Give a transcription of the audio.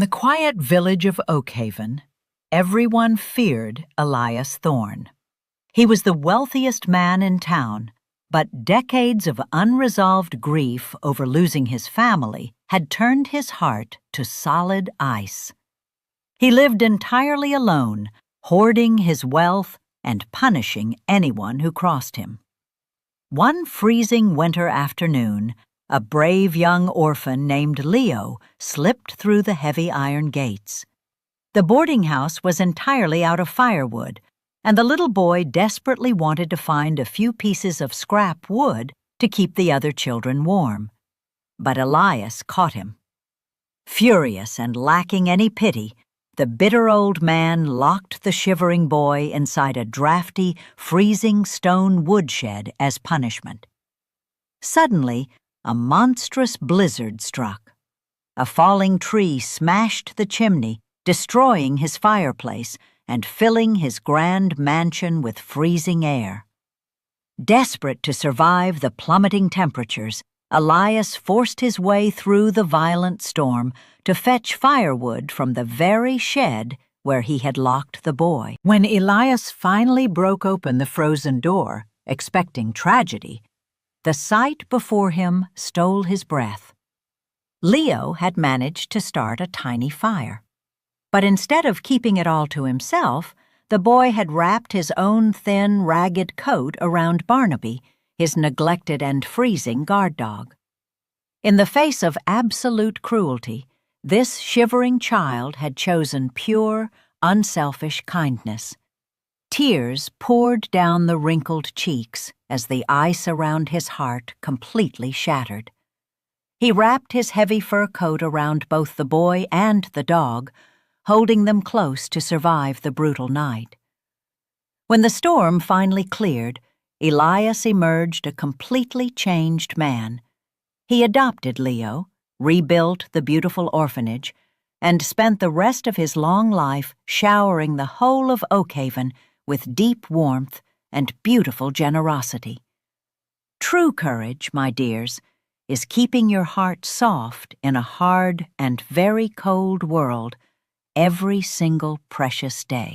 the quiet village of Oakhaven, everyone feared Elias Thorne. He was the wealthiest man in town, but decades of unresolved grief over losing his family had turned his heart to solid ice. He lived entirely alone, hoarding his wealth and punishing anyone who crossed him. One freezing winter afternoon, a brave young orphan named Leo slipped through the heavy iron gates. The boarding house was entirely out of firewood, and the little boy desperately wanted to find a few pieces of scrap wood to keep the other children warm. But Elias caught him. Furious and lacking any pity, the bitter old man locked the shivering boy inside a drafty, freezing stone woodshed as punishment. Suddenly, a monstrous blizzard struck. A falling tree smashed the chimney, destroying his fireplace and filling his grand mansion with freezing air. Desperate to survive the plummeting temperatures, Elias forced his way through the violent storm to fetch firewood from the very shed where he had locked the boy. When Elias finally broke open the frozen door, expecting tragedy, the sight before him stole his breath. Leo had managed to start a tiny fire. But instead of keeping it all to himself, the boy had wrapped his own thin, ragged coat around Barnaby, his neglected and freezing guard dog. In the face of absolute cruelty, this shivering child had chosen pure, unselfish kindness. Tears poured down the wrinkled cheeks as the ice around his heart completely shattered. He wrapped his heavy fur coat around both the boy and the dog, holding them close to survive the brutal night. When the storm finally cleared, Elias emerged a completely changed man. He adopted Leo, rebuilt the beautiful orphanage, and spent the rest of his long life showering the whole of Oakhaven with deep warmth and beautiful generosity. True courage, my dears, is keeping your heart soft in a hard and very cold world every single precious day.